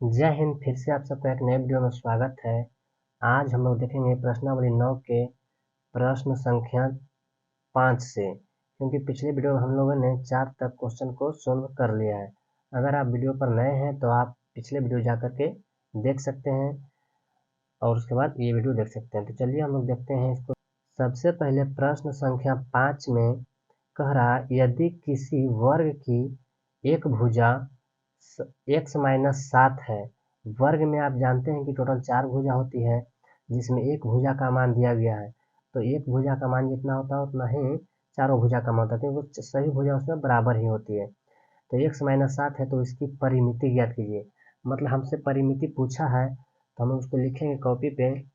जय हिंद। फिर से आप सबका एक नए वीडियो में स्वागत है। आज हम लोग देखेंगे प्रश्नावली 9 के प्रश्न संख्या 5 से, क्योंकि पिछले वीडियो में हम लोगों ने 4 तक क्वेश्चन को सोल्व कर लिया है। अगर आप वीडियो पर नए हैं तो आप पिछले वीडियो जा करके देख सकते हैं और उसके बाद ये वीडियो देख सकते हैं। तो चलिए हम लोग देखते हैं इसको। सबसे पहले प्रश्न संख्या 5 में कह रहा, यदि किसी वर्ग की एक भुजा x-7 है। वर्ग में आप जानते हैं कि टोटल 4 भुजा होती है, जिसमें एक भुजा का मान दिया गया है। तो एक भुजा का मान जितना होता है उतना ही चारों भुजा का मान होता है, क्योंकि सभी भुजा उसमें बराबर ही होती है। तो x-7 है तो इसकी परिमिति ज्ञात कीजिए। मतलब हमसे परिमिति पूछा है तो हम उसको लिखेंगे कॉपी पे।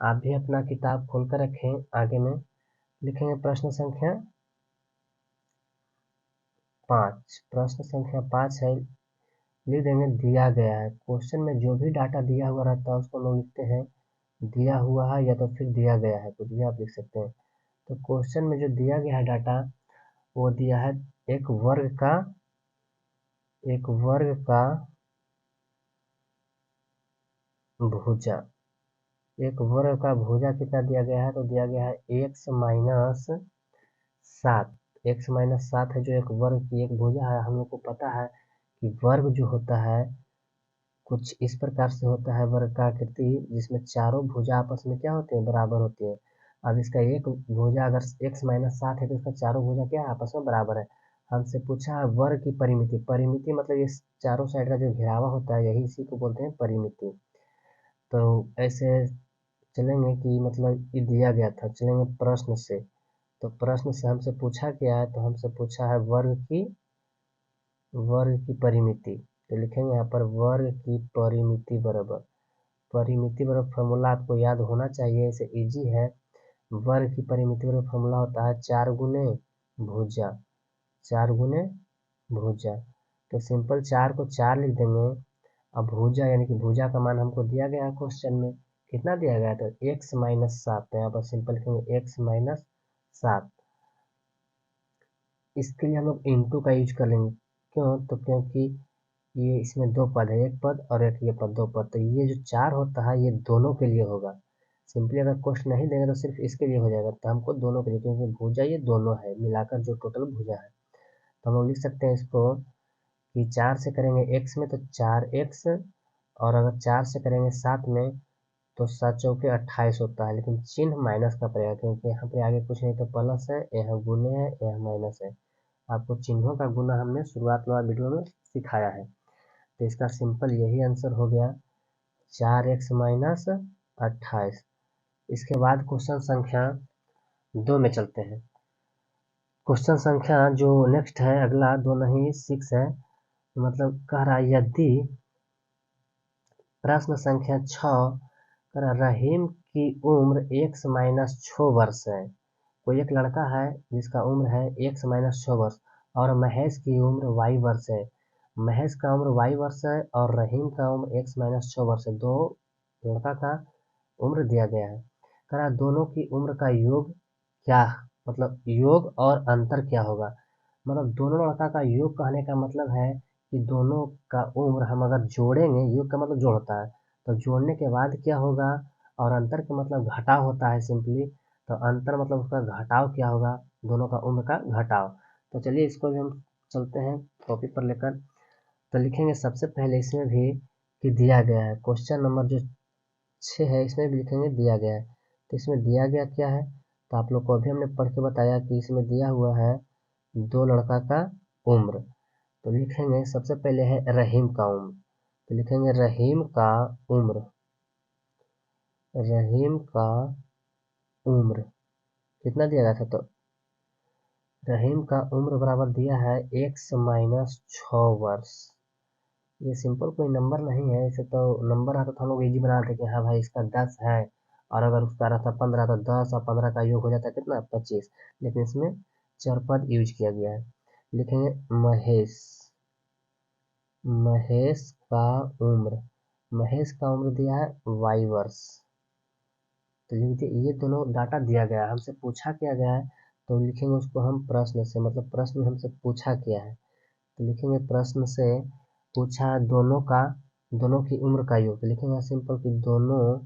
आप भी अपना किताब खोल कर रखें, आगे में लिखेंगे प्रश्न संख्या 5। प्रश्न संख्या 5 है, लिख देंगे दिया गया है। क्वेश्चन में जो भी डाटा दिया हुआ रहता है उसको लोग लिखते हैं दिया हुआ है या तो फिर दिया गया है, कुछ भी आप लिख सकते हैं। तो क्वेश्चन में जो दिया गया है डाटा, वो दिया है एक वर्ग का भुजा। एक वर्ग का भुजा कितना दिया गया है, तो दिया गया है x-7। x-7 है जो एक वर्ग की एक भुजा है। हम लोग को पता है कि वर्ग जो होता है कुछ इस प्रकार से होता है, वर्ग का आकृति जिसमें चारों भुजा आपस में क्या होते हैं, बराबर होती है। अब इसका एक भुजा अगर x-7 है तो इसका चारों भुजा क्या है, आपस में बराबर है। हमसे पूछा है वर्ग की परिमिति। परिमिति मतलब ये चारों साइड का जो घेरावा होता है, यही इसी को बोलते हैं परिमिति। तो ऐसे चलेंगे कि मतलब ये दिया गया था, चलेंगे प्रश्न से। तो प्रश्न से हमसे पूछा क्या है, तो हमसे पूछा है वर्ग की परिमिति। तो लिखेंगे यहाँ पर वर्ग की परिमिति बराबर, परिमिति बराबर फॉर्मूला आपको याद होना चाहिए, इसे इजी है। वर्ग की परिमिति बराबर फॉर्मूला होता है 4 गुने भुजा, 4 गुने भुजा। तो सिंपल 4 को 4 लिख देंगे। अब भुजा यानी कि भुजा का मान हमको दिया गया है क्वेश्चन में, कितना दिया गया है, तो x-7। तो यहाँ पर सिंपल लिखेंगे x-7। इसके लिए हम लोग इंटू का यूज कर लेंगे। क्यों, तो क्योंकि ये इसमें दो पद है, एक पद और एक ये पद, दो पद। तो ये जो 4 होता है ये दोनों के लिए होगा। सिंपली अगर क्वेश्चन नहीं देंगे तो सिर्फ इसके लिए हो जाएगा, तो हमको दोनों के लिए, क्योंकि भुजा ये दोनों है मिलाकर जो टोटल भुजा है। तो हम लोग लिख सकते हैं इसको कि 4 से करेंगे x में तो 4x, और अगर 4 से करेंगे 7 में तो 7 चौके 28 होता है, लेकिन चिन्ह माइनस का पड़ेगा क्योंकि यहाँ पे आगे कुछ नहीं तो प्लस है, यहाँ गुने है, यहाँ माइनस है। आपको चिन्हों का गुना हमने शुरुआत वाला वीडियो में सिखाया है। तो इसका सिंपल यही आंसर हो गया, 4x-28। इसके बाद क्वेश्चन संख्या 2 में चलते हैं। क्वेश्चन संख्या जो नेक्स्ट है अगला 2 नहीं 6 है। मतलब कह रहा, यदि प्रश्न संख्या 6 कह रहा, रहीम की उम्र x-6 वर्ष है। कोई एक लड़का है जिसका उम्र है x-6 वर्ष, और महेश की उम्र y वर्ष है। महेश का उम्र y वर्ष है और रहीम का उम्र x-6 वर्ष है। दो लड़का का उम्र दिया गया है। कह रहा दोनों की उम्र का योग क्या, मतलब योग और अंतर क्या होगा। मतलब दोनों लड़का का योग कहने का मतलब है कि दोनों का उम्र हम अगर जोड़ेंगे, योग का मतलब जोड़ होता है, तो जोड़ने के बाद क्या होगा, और अंतर का मतलब घटाव होता है सिंपली। तो अंतर मतलब उसका घटाव क्या होगा, दोनों का उम्र का घटाव। तो चलिए इसको भी हम चलते हैं कॉपी पर लेकर। तो लिखेंगे सबसे पहले इसमें भी कि दिया गया है। क्वेश्चन नंबर जो 6 है इसमें भी लिखेंगे दिया गया है। तो इसमें दिया गया क्या है, तो आप लोग को अभी हमने पढ़ के बताया कि इसमें दिया हुआ है दो लड़का का उम्र। तो लिखेंगे सबसे पहले है रहीम का उम्र। तो लिखेंगे रहीम का उम्र, रहीम का उम्र कितना दिया गया था, तो रहीम का उम्र बराबर दिया है x-6 वर्ष। ये सिंपल कोई नंबर नहीं है, इसे तो नंबर आता तो हम लोग इजी बना देते कि हाँ भाई इसका 10 है, और अगर उसका रहता 15 तो 10 और 15 का योग हो जाता कितना, 25। लेकिन इसमें चरपद यूज किया गया है। लिखेंगे महेश, महेश का उम्र, महेश का उम्र दिया है y वर्ष। तो लिख दिए, ये दोनों डाटा दिया गया है, हमसे पूछा किया गया है। तो लिखेंगे उसको हम प्रश्न से, मतलब प्रश्न में हमसे पूछा किया है। तो लिखेंगे प्रश्न से पूछा दोनों का दोनों की उम्र का योग, तो लिखेंगे सिंपल कि दोनों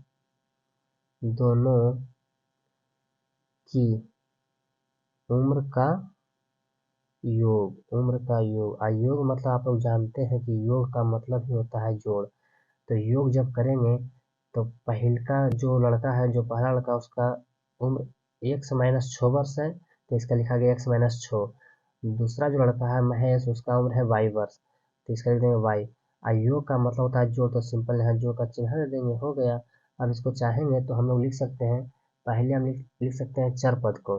की उम्र का योग। योग मतलब आप लोग जानते हैं कि योग का मतलब ही होता है जोड़। तो योग जब करेंगे तो पहला जो लड़का है, जो पहला लड़का, उसका उम्र x-6 वर्ष है, तो इसका लिखा गया x-6। दूसरा जो लड़का है महेश, उसका उम्र है y वर्ष, तो इसका लिख देंगे y। योग का मतलब होता है जोड़, तो सिंपल यहाँ जोड़ का चिन्ह दे देंगे, हो गया। अब इसको चाहेंगे तो हम लोग लिख सकते हैं, पहले हम लिख सकते हैं चर पद को,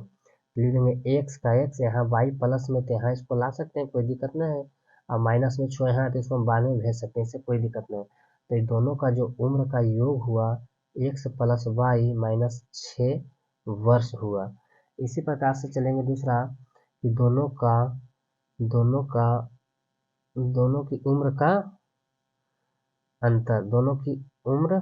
लिख देंगे x का x, यहाँ y प्लस में, तो यहाँ इसको ला सकते हैं, कोई दिक्कत नहीं है। और माइनस में 6 यहाँ है, तो इसको हम बाद में भेज सकते हैं, इससे कोई दिक्कत नहीं। तो इन दोनों का जो उम्र का योग हुआ x प्लस वाई माइनस 6 वर्ष हुआ। इसी प्रकार से चलेंगे दूसरा कि दोनों का दोनों की उम्र का अंतर, दोनों की उम्र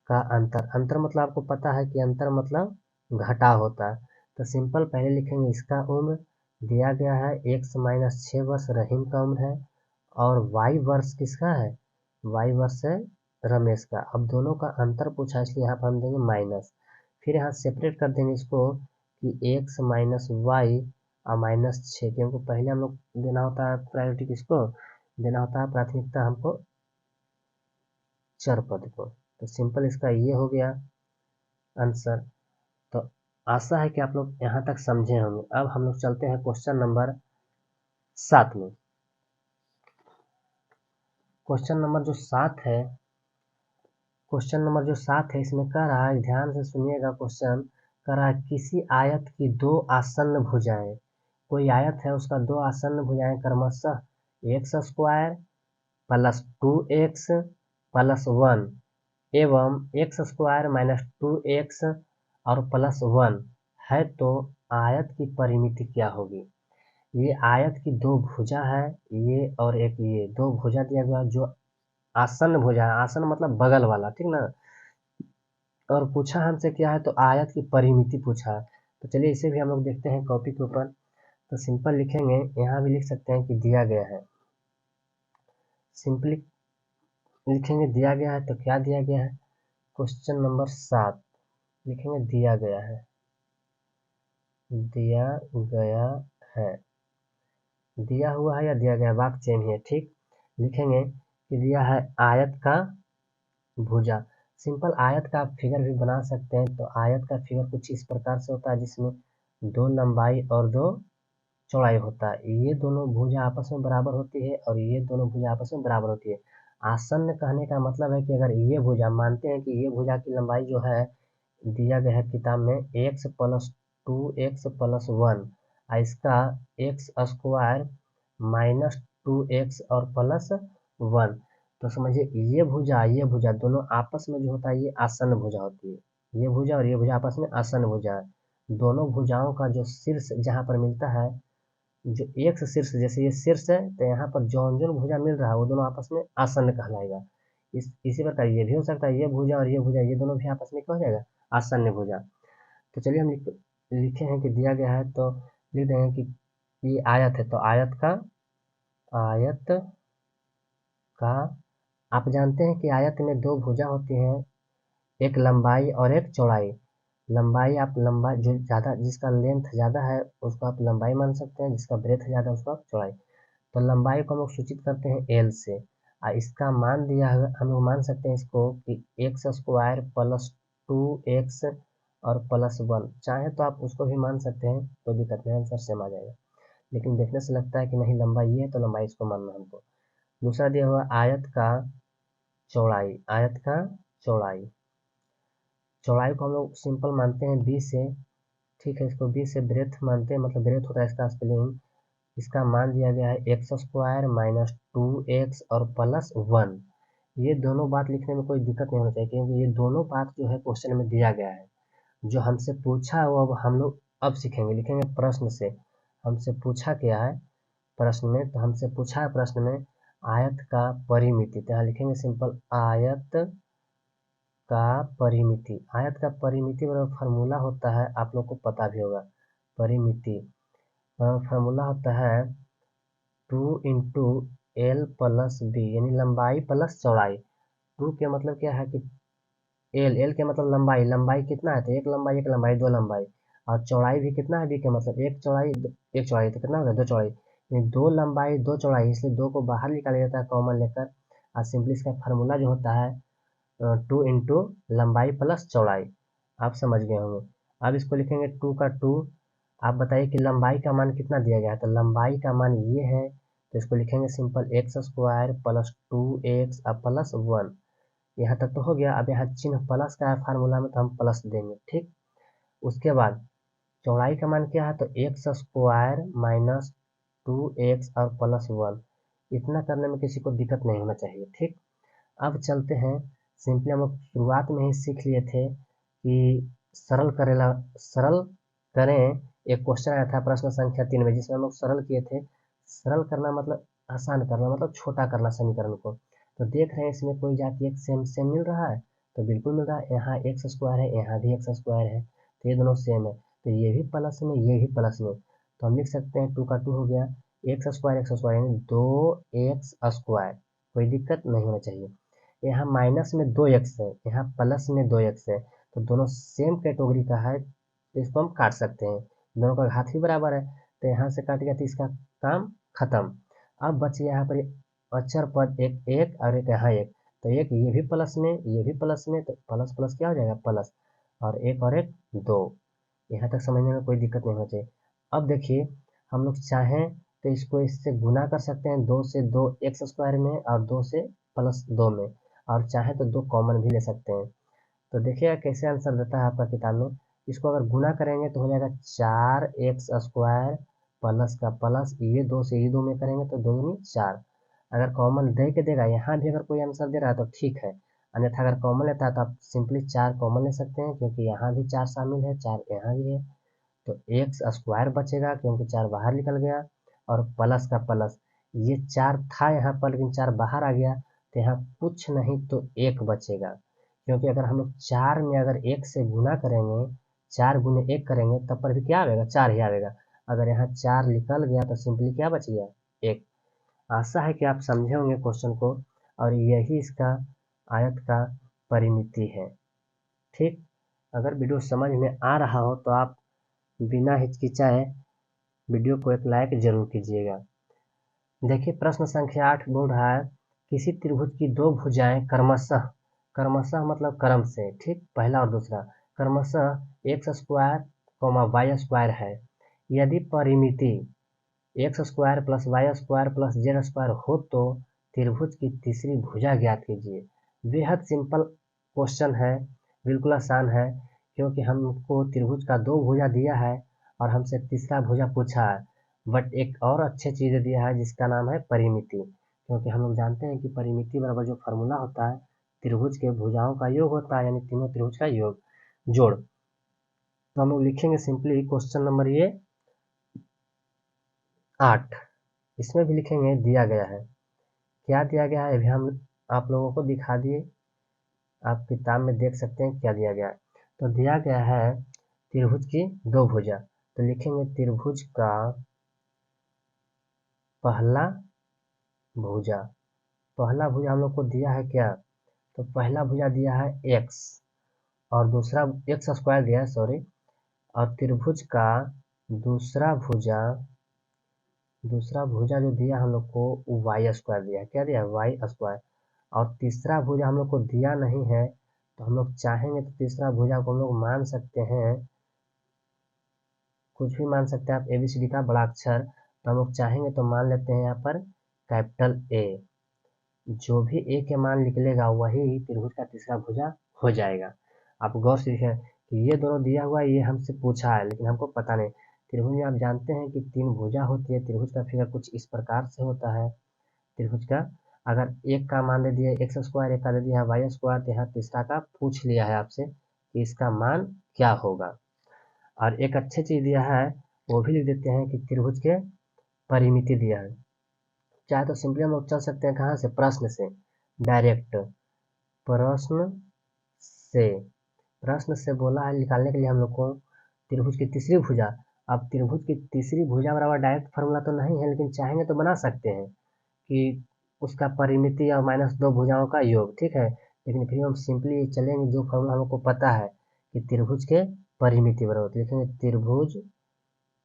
का अंतर मतलब आपको पता है कि अंतर मतलब घटा होता है। तो सिंपल पहले लिखेंगे इसका उम्र दिया गया है x-6 वर्ष रहीम का उम्र है, और y वर्ष किसका है, y वर्ष है रमेश का। अब दोनों का अंतर पूछा, इसलिए यहाँ पर हम देंगे माइनस, फिर यहाँ सेपरेट कर देंगे इसको कि x-y और -6, क्योंकि पहले हम लोग देना होता है प्रायोरिटी, किसको देना होता है प्राथमिकता, हमको चर पद को। तो सिंपल इसका ये हो गया आंसर। तो आशा है कि आप लोग यहाँ तक समझे होंगे। अब हम लोग चलते हैं क्वेश्चन नंबर 7 में। क्वेश्चन नंबर जो 7 है, इसमें कह रहा है, ध्यान से सुनिएगा, क्वेश्चन कह रहा है किसी आयत की दो आसन्न भुजाएं, कोई आयत है उसका दो आसन्न भुजाएं क्रमशः x² प्लस 2x प्लस 1 एवं x² माइनस 2x और प्लस 1 है, तो आयत की परिमिति क्या होगी। ये आयत की दो भुजा है, ये और एक, ये दो भुजा दिया गया जो आसन्न भुजा है, आसन्न मतलब बगल वाला, ठीक ना। और पूछा हमसे क्या है, तो आयत की परिमिति पूछा है। तो चलिए इसे भी हम लोग देखते हैं कॉपी के ऊपर। तो सिंपल लिखेंगे, यहाँ भी लिख सकते हैं कि दिया गया है, सिंपली लिखेंगे दिया गया है। तो क्या दिया गया है, क्वेश्चन नंबर 7 लिखेंगे दिया गया है, दिया गया है, दिया हुआ है या दिया गया, बात सेम ही है, ठीक। लिखेंगे कि दिया है आयत का भुजा। सिंपल आयत का आप फिगर भी बना सकते हैं। तो आयत का फिगर कुछ इस प्रकार से होता है, जिसमें दो लंबाई और दो चौड़ाई होता है। ये दोनों भुजा आपस में बराबर होती है और ये दोनों भुजा आपस में बराबर होती है। आसन्न कहने का मतलब है कि अगर ये भुजा, मानते हैं कि ये भुजा की लंबाई जो है दिया गया है किताब में x प्लस 2x प्लस 1, और इसका x² माइनस 2x और प्लस 1, तो समझिए ये भुजा दोनों आपस में जो होता है ये आसन्न भुजा होती है। ये भुजा और ये भुजा आपस में आसन्न भुजा है। दोनों भुजाओं का जो शीर्ष जहाँ पर मिलता है, जो एक शीर्ष, जैसे ये शीर्ष है, तो यहाँ पर जौन जौन भुजा मिल रहा है वो दोनों आपस में आसन्न कहलाएगा। इसी प्रकार ये भी हो सकता है, ये भुजा और ये भुजा, ये दोनों भी आपस में क्या हो जाएगा, आसन्न भुजा। तो चलिए हम लिखे हैं कि दिया गया है, तो लिख देंगे कि ये आयत है, तो आयत का आप जानते हैं कि आयत में दो भुजा होती हैं, एक लंबाई और एक चौड़ाई। लंबाई, आप लंबाई जो ज़्यादा, जिसका लेंथ ज़्यादा है उसको आप लंबाई मान सकते हैं, जिसका ब्रेथ ज़्यादा है उसको आप चौड़ाई। तो लंबाई को हम लोग सूचित करते हैं एल से, और इसका मान दिया है, हम लोग मान सकते हैं इसको कि x² प्लस 2x और प्लस 1, चाहे तो आप उसको भी मान सकते हैं, कोई दिक्कत नहीं, आंसर सेम आ जाएगा। लेकिन देखने से लगता है कि नहीं, लंबाई ये है तो लंबाई इसको मानना हमको। दूसरा दिया हुआ आयत का चौड़ाई, चौड़ाई को हम लोग सिंपल मानते हैं b से, ठीक है। इसको b से ब्रेथ मानते हैं, मतलब ब्रेथ होता है इसका स्पेलिंग। इसका मान दिया गया है x² माइनस 2x और प्लस 1। ये दोनों बात लिखने में कोई दिक्कत नहीं होना चाहिए, क्योंकि ये दोनों बात जो है क्वेश्चन में दिया गया है। जो हमसे पूछा है वो अब हम लोग अब सीखेंगे, लिखेंगे प्रश्न से। हमसे पूछा क्या है प्रश्न में, तो हमसे पूछा है प्रश्न में आयत का परिमिति, तो यहाँ लिखेंगे सिंपल आयत का परिमिति। आयत का परिमिति मतलब फार्मूला होता है, आप लोग को पता भी होगा, परिमिति फार्मूला होता है 2 इंटू एल प्लस बी यानी लंबाई प्लस चौड़ाई। टू के मतलब क्या है कि एल, एल के मतलब लंबाई, लंबाई कितना है तो एक लंबाई दो लंबाई, और चौड़ाई भी कितना है बी के मतलब एक चौड़ाई तो कितना होगा दो चौड़ाई, यानी दो लंबाई दो चौड़ाई, इसलिए दो को बाहर निकाला जाता है कॉमन लेकर। और सिंपली इसका फार्मूला जो होता है 2 × लंबाई प्लस चौड़ाई। आप समझ गए होंगे। अब इसको लिखेंगे 2 का 2। आप बताइए कि लंबाई का मान कितना दिया गया है, तो लंबाई का मान ये है, तो इसको लिखेंगे simple x² plus 2x plus 1। यहाँ तक तो हो गया। अब यहाँ चिन्ह प्लस का है फार्मूला में, तो हम प्लस देंगे, ठीक। उसके बाद चौड़ाई का मान क्या है, तो x² माइनस 2x और प्लस 1। इतना करने में किसी को दिक्कत नहीं होना चाहिए, ठीक। अब चलते हैं, सिंपली हम लोग शुरुआत में ही सीख लिए थे कि सरल करें। एक क्वेश्चन आया था प्रश्न संख्या 3 में, जिसमें हम लोग सरल किए थे। सरल करना मतलब आसान करना, मतलब छोटा करना समीकरण को। तो देख रहे हैं इसमें कोई जाति एक सेम सेम मिल रहा है, तो बिल्कुल मिल रहा है। यहाँ x² है, यहाँ भी x² है, तो ये दोनों सेम है, तो ये भी प्लस में ये भी प्लस में, तो हम लिख सकते हैं 2 का 2 हो गया x² यानी 2x²। कोई दिक्कत नहीं होना चाहिए। यहाँ माइनस में 2x है, यहाँ प्लस में 2x है, तो दोनों सेम कैटेगरी का है, तो इसको हम काट सकते हैं। दोनों का घात भी बराबर है, तो यहाँ से काट गया तो इसका काम खत्म। अब बच गया यहाँ पर अचर पद एक एक और एक यहाँ एक, तो एक ये भी प्लस में ये भी प्लस में, तो प्लस प्लस क्या हो जाएगा प्लस, और एक 2। यहाँ तक समझने में कोई दिक्कत नहीं होनी चाहिए। अब देखिए, हम लोग चाहें तो इसको इससे गुना कर सकते हैं, 2 से 2 x² में और 2 से प्लस 2 में, और चाहे तो 2 कॉमन भी ले सकते हैं। तो देखिएगा कैसे आंसर देता है आपका किताब में। इसको अगर गुना करेंगे तो हो जाएगा 4x² प्लस का प्लस, ये 2 से ये 2 में करेंगे तो 2 दूनी 4। अगर कॉमन दे के देगा, यहाँ भी अगर कोई आंसर दे रहा है तो ठीक है, अन्यथा अगर कॉमन लेता है तो आप सिंपली 4 कॉमन ले सकते हैं, क्योंकि यहाँ भी 4 शामिल है, 4 यहाँ भी है, तो x² बचेगा क्योंकि 4 बाहर निकल गया, और प्लस का प्लस, ये 4 था यहाँ पर लेकिन 4 बाहर आ गया, तो यहाँ कुछ नहीं तो 1 बचेगा, क्योंकि अगर हम लोग 4 में अगर 1 से गुना करेंगे, 4 गुने 1 करेंगे तब पर भी क्या आएगा 4 ही आएगा। अगर यहाँ 4 निकल गया तो सिंपली क्या बच गया 1। आशा है कि आप समझे होंगे क्वेश्चन को, और यही इसका आयत का परिमिति है, ठीक। अगर वीडियो समझ में आ रहा हो तो आप बिना हिचकिचाए वीडियो को एक लाइक जरूर कीजिएगा। देखिए प्रश्न संख्या 8 बोल रहा है, किसी त्रिभुज की दो भुजाएं क्रमशः, क्रमशः मतलब क्रम से, ठीक, पहला और दूसरा, क्रमशः x² y² है। यदि परिमिति x² plus y² plus z² हो तो त्रिभुज की तीसरी भुजा ज्ञात कीजिए। बेहद सिंपल क्वेश्चन है, बिल्कुल आसान है, क्योंकि हमको त्रिभुज का दो भुजा दिया है और हमसे तीसरा भुजा पूछा है। बट एक और अच्छी चीज़ दिया है जिसका नाम है परिमिति, क्योंकि हम लोग जानते हैं कि परिमिति बराबर जो फार्मूला होता है त्रिभुज के भुजाओं का योग होता है, यानी तीनों त्रिभुज का योग जोड़। तो हम लोग लिखेंगे सिंपली क्वेश्चन नंबर ये 8, इसमें भी लिखेंगे दिया गया है। क्या दिया गया है अभी हम आप लोगों को दिखा दिए, आप किताब में देख सकते हैं क्या दिया गया है। तो दिया गया है त्रिभुज की दो भुजा, तो लिखेंगे त्रिभुज का पहला भुजा। पहला भुजा हम लोग को दिया है क्या, तो पहला भुजा दिया है x, और दूसरा x² दिया है, सॉरी, और त्रिभुज का दूसरा भुजा, दूसरा भुजा जो दिया हम लोग को y² दिया है। क्या दिया है y², और तीसरा भुजा हम लोग को दिया नहीं है, तो हम लोग चाहेंगे तो तीसरा भुजा को हम लोग मान सकते हैं, कुछ भी मान सकते हैं आप, ABCD का बड़ा अक्षर, तो हम लोग चाहेंगे तो मान लेते हैं यहाँ पर कैपिटल A। जो भी A के मान निकलेगा वही त्रिभुज का तीसरा भुजा हो जाएगा। आप गौर से देखें कि ये दोनों दिया हुआ है, ये हमसे पूछा है लेकिन हमको पता नहीं। त्रिभुज में आप जानते हैं कि 3 भुजा होती है, त्रिभुज का फिगर कुछ इस प्रकार से होता है। त्रिभुज का अगर एक का मान दे दिया x², एक का दे दिया है y², तो यहाँ तीसरा का पूछ लिया है आपसे कि इसका मान क्या होगा। और एक अच्छी चीज़ दिया है वो भी लिख देते हैं कि त्रिभुज के परिमिति दिया है। चाहे तो सिंपली हम लोग चल सकते हैं कहाँ से, प्रश्न से डायरेक्ट, प्रश्न से, प्रश्न से बोला है निकालने के लिए हम लोग को त्रिभुज की तीसरी भुजा। अब त्रिभुज की तीसरी भुजा बराबर डायरेक्ट फार्मूला तो नहीं है, लेकिन चाहेंगे तो बना सकते हैं। कि उसका परिमिति और -2 भुजाओं का योग, ठीक है। लेकिन फिर हम सिंपली चलेंगे, जो फॉर्मूला हमको पता है कि त्रिभुज के परिमिति बराबर, तो लिखेंगे त्रिभुज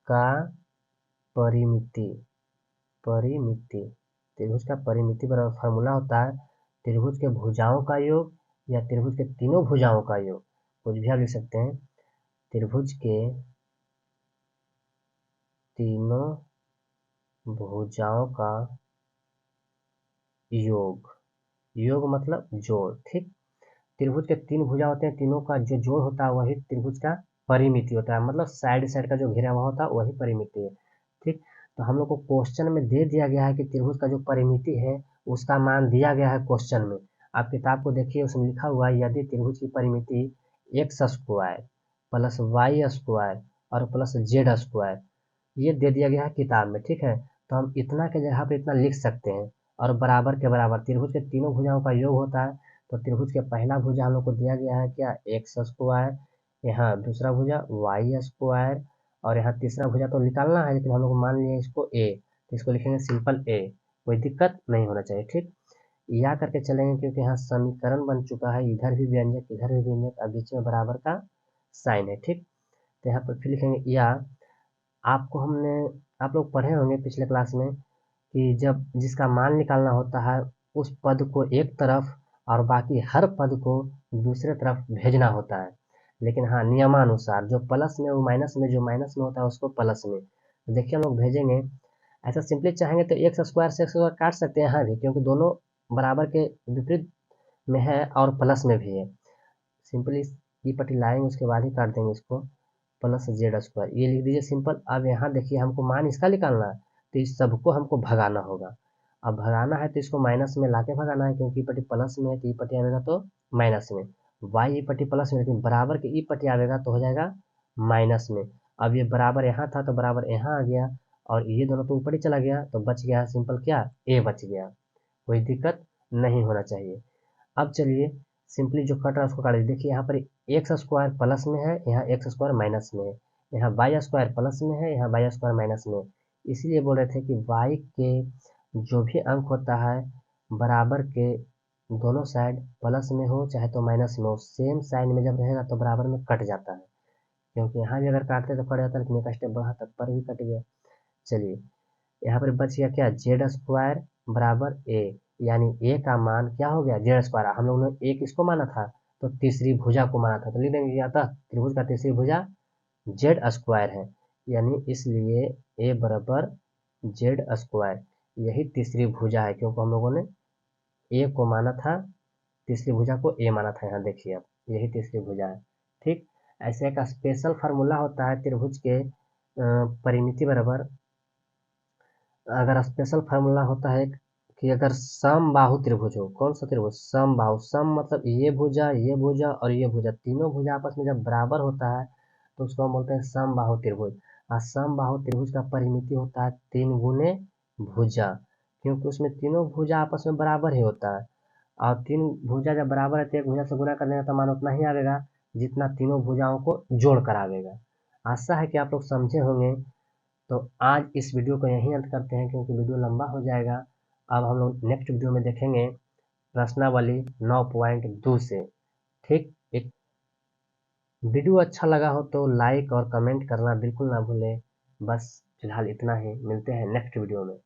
का परिमिति, त्रिभुज का परिमिति बराबर फार्मूला होता है त्रिभुज के भुजाओं का योग या त्रिभुज के तीनों भुजाओं का योग, कुछ भी आप लिख सकते हैं। त्रिभुज के तीनों भुजाओं का योग, योग मतलब जोड़, ठीक। त्रिभुज के 3 भुजा होते हैं, तीनों का जो जोड़ होता है वही त्रिभुज का परिमिति होता है, मतलब साइड साइड का जो घेरा हुआ होता है वही परिमिति है, ठीक। तो हम लोग को क्वेश्चन में दे दिया गया है कि त्रिभुज का जो परिमिति है उसका मान दिया गया है क्वेश्चन में। आप किताब को देखिए, उसमें लिखा हुआ है यदि त्रिभुज की परिमिति x square plus y square और प्लस जेड स्क्वायर, ये दे दिया गया है किताब में, ठीक है। तो हम इतना के जगह पे इतना लिख सकते हैं, और बराबर के बराबर त्रिभुज के तीनों भुजाओं का योग होता है। तो त्रिभुज के पहला भुजा हम लोग को दिया गया है क्या, एक्स स्क्वायर, यहाँ दूसरा भुजा वाई स्क्वायर, और यहाँ तीसरा भुजा तो निकालना है, लेकिन हम लोग मान लिए इसको ए, तो इसको लिखेंगे सिंपल ए, कोई दिक्कत नहीं होना चाहिए, ठीक। या करके चलेंगे, क्योंकि यहाँ समीकरण बन चुका है, इधर भी व्यंजक इधर भी व्यंजक, अब बीच में बराबर का साइन है, ठीक। तो यहाँ पर फिर लिखेंगे या, आपको हमने, आप लोग पढ़े होंगे पिछले क्लास में कि जब जिसका मान निकालना होता है उस पद को एक तरफ और बाकी हर पद को दूसरे तरफ भेजना होता है। लेकिन हाँ, नियमानुसार जो प्लस में वो माइनस में, जो माइनस में होता है उसको प्लस में। तो देखिए हम लोग भेजेंगे, ऐसा सिंपली चाहेंगे तो एक्स स्क्वायर से एक्स स्क्वायर काट सकते हैं यहाँ भी, क्योंकि दोनों बराबर के विपरीत में है और प्लस में भी है। सिंपली ये पट्टी लाएंगे, उसके बाद ही काट देंगे इसको, प्लस जेड स्क्वायर, ये लिख दीजिए सिंपल। अब यहाँ देखिए हमको मान इसका निकालना है, तो इस सबको हमको भगाना होगा। अब भगाना है तो इसको माइनस में लाके भगाना है, क्योंकि पट्टी प्लस में है तो ये पट्टी आएगा तो माइनस में, वाई ये पट्टी प्लस में, लेकिन बराबर के ई पट्टी आएगा तो हो जाएगा माइनस में। अब ये बराबर यहाँ था तो बराबर यहाँ आ गया, और ये दोनों तो ऊपर ही चला गया, तो बच गया सिंपल क्या, ए बच गया, कोई दिक्कत नहीं होना चाहिए। अब चलिए सिंपली जो कट रहा है उसको काट दीजिए। देखिए यहाँ पर एक्स स्क्वायर प्लस में है, यहाँ एक्स स्क्वायर माइनस में है, यहाँ वाई स्क्वायर प्लस में है, यहाँ वाई स्क्वायर माइनस में है। इसीलिए बोल रहे थे कि वाई के जो भी अंक होता है बराबर के दोनों साइड प्लस में हो चाहे तो माइनस में हो, सेम साइन में जब रहेगा तो बराबर में कट जाता है, क्योंकि यहाँ भी अगर काटते तो कट जाता है, लेकिन एक स्टेप बढ़ा तक पर भी कट गया। चलिए यहाँ पर बच गया क्या, जेड स्क्वायर बराबर ए, यानी ए का मान क्या हो गया, जेड स्क्वायर। हम लोगों ने ए किसको माना था, तो तीसरी भुजा को माना था, तो लिख देंगे अतः त्रिभुज का तीसरी भुजा जेड स्क्वायर है, यानी इसलिए ए बराबर जेड स्क्वायर, यही तीसरी भुजा है, क्योंकि हम लोगों ने ए को माना था, तीसरी भुजा को ए माना था। यहाँ देखिए अब यही तीसरी भुजा है, ठीक। ऐसे एक स्पेशल फार्मूला होता है त्रिभुज के परिमिति बराबर, अगर स्पेशल फार्मूला होता है कि अगर समबाहु त्रिभुज हो, कौन सा त्रिभुज, समबाहु, सम मतलब ये भुजा और ये भुजा, तीनों भुजा आपस में जब बराबर होता है तो उसको हम बोलते हैं समबाहु त्रिभुज। और समबाहु त्रिभुज का परिमिति होता है 3 गुने भुजा, क्योंकि उसमें तीनों भुजा आपस में बराबर ही होता है, और 3 भुजा जब बराबर है तो एक भुजा से गुना करने का तो मान उतना ही आएगा जितना तीनों भुजाओं को जोड़ कर आएगा। आशा है कि आप लोग समझे होंगे। तो आज इस वीडियो को यहीं अंत करते हैं, क्योंकि वीडियो लंबा हो जाएगा। अब हम लोग नेक्स्ट वीडियो में देखेंगे प्रश्नावली 9.2 से, ठीक। एक वीडियो अच्छा लगा हो तो लाइक और कमेंट करना बिल्कुल ना भूलें। बस फिलहाल इतना ही, मिलते हैं नेक्स्ट वीडियो में।